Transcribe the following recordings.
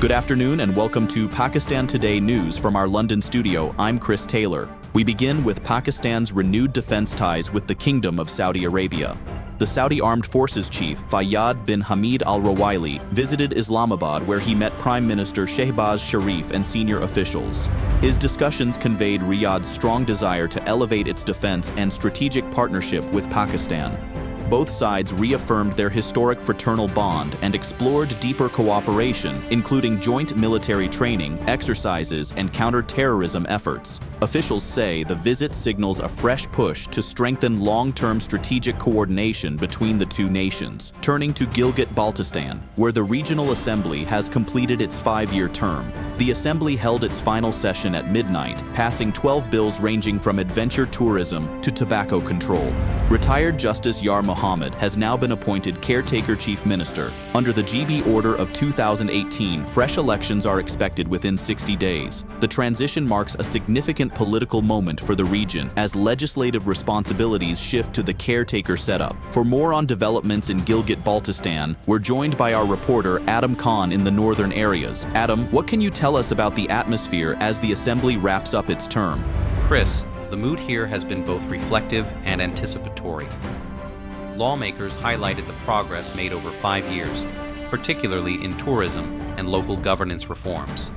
Good afternoon and welcome to Pakistan Today News from our London studio. I'm Chris Taylor. We begin with Pakistan's renewed defense ties with the Kingdom of Saudi Arabia. The Saudi Armed Forces chief, Fayyad bin Hamid al-Rawaili, visited Islamabad where he met Prime Minister Shehbaz Sharif and senior officials. His discussions conveyed Riyadh's strong desire to elevate its defense and strategic partnership with Pakistan. Both sides reaffirmed their historic fraternal bond and explored deeper cooperation, including joint military training, exercises, and counter-terrorism efforts. Officials say the visit signals a fresh push to strengthen long-term strategic coordination between the two nations. Turning to Gilgit-Baltistan, where the Regional Assembly has completed its 5-year term. The Assembly held its final session at midnight, passing 12 bills ranging from adventure tourism to tobacco control. Retired Justice Yar Mohammed has now been appointed Caretaker Chief Minister. Under the GB Order of 2018, fresh elections are expected within 60 days. The transition marks a significant political moment for the region as legislative responsibilities shift to the caretaker setup. For more on developments in Gilgit-Baltistan, we're joined by our reporter Adam Khan in the northern areas. Adam, what can you tell us about the atmosphere as the Assembly wraps up its term? Chris, the mood here has been both reflective and anticipatory. Lawmakers highlighted the progress made over 5 years, particularly in tourism and local governance reforms.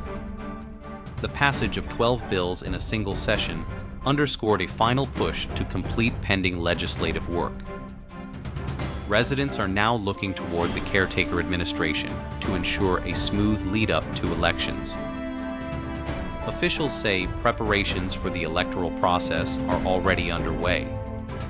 The passage of 12 bills in a single session underscored a final push to complete pending legislative work. Residents are now looking toward the caretaker administration to ensure a smooth lead-up to elections. Officials say preparations for the electoral process are already underway,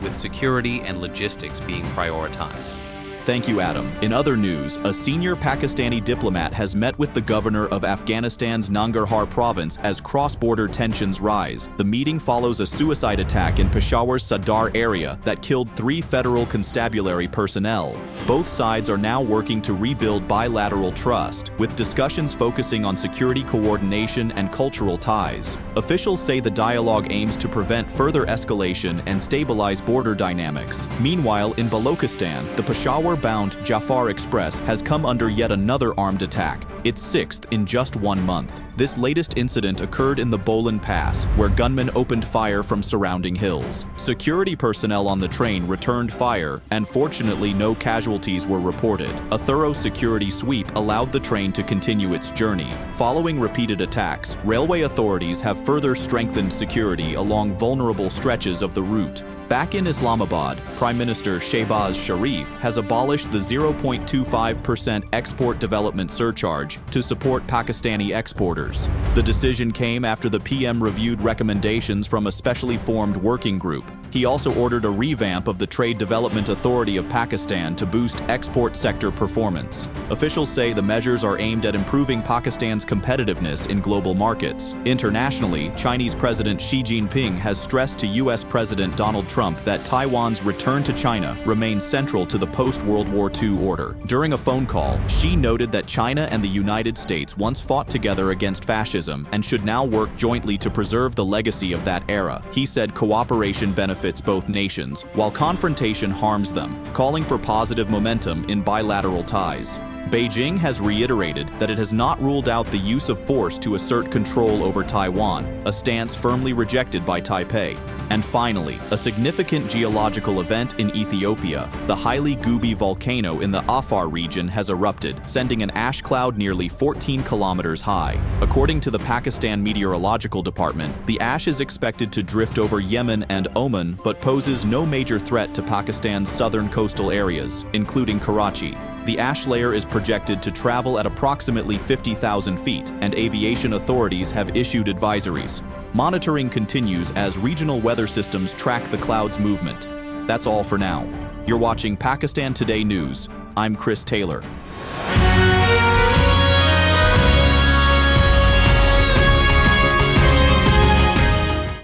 with security and logistics being prioritized. Thank you, Adam. In other news, a senior Pakistani diplomat has met with the governor of Afghanistan's Nangarhar province as cross-border tensions rise. The meeting follows a suicide attack in Peshawar's Sadar area that killed 3 federal constabulary personnel. Both sides are now working to rebuild bilateral trust, with discussions focusing on security coordination and cultural ties. Officials say the dialogue aims to prevent further escalation and stabilize border dynamics. Meanwhile, in Balochistan, the Peshawar-bound Jafar Express has come under yet another armed attack, its 6th in just 1 month. This latest incident occurred in the Bolan Pass, where gunmen opened fire from surrounding hills. Security personnel on the train returned fire, and fortunately no casualties were reported. A thorough security sweep allowed the train to continue its journey. Following repeated attacks, railway authorities have further strengthened security along vulnerable stretches of the route. Back in Islamabad, Prime Minister Shehbaz Sharif has abolished the 0.25% export development surcharge to support Pakistani exporters. The decision came after the PM reviewed recommendations from a specially formed working group. He also ordered a revamp of the Trade Development Authority of Pakistan to boost export sector performance. Officials say the measures are aimed at improving Pakistan's competitiveness in global markets. Internationally, Chinese President Xi Jinping has stressed to U.S. President Donald Trump that Taiwan's return to China remains central to the post-World War II order. During a phone call, Xi noted that China and the United States once fought together against fascism and should now work jointly to preserve the legacy of that era. He said cooperation benefits both nations, while confrontation harms them, calling for positive momentum in bilateral ties. Beijing has reiterated that it has not ruled out the use of force to assert control over Taiwan, a stance firmly rejected by Taipei. And finally, a significant geological event in Ethiopia. The highly Gobi volcano in the Afar region has erupted, sending an ash cloud nearly 14 kilometers high. According to the Pakistan Meteorological Department, the ash is expected to drift over Yemen and Oman, but poses no major threat to Pakistan's southern coastal areas, including Karachi. The ash layer is projected to travel at approximately 50,000 feet, and aviation authorities have issued advisories. Monitoring continues as regional weather systems track the cloud's movement. That's all for now. You're watching Pakistan Today News. I'm Chris Taylor.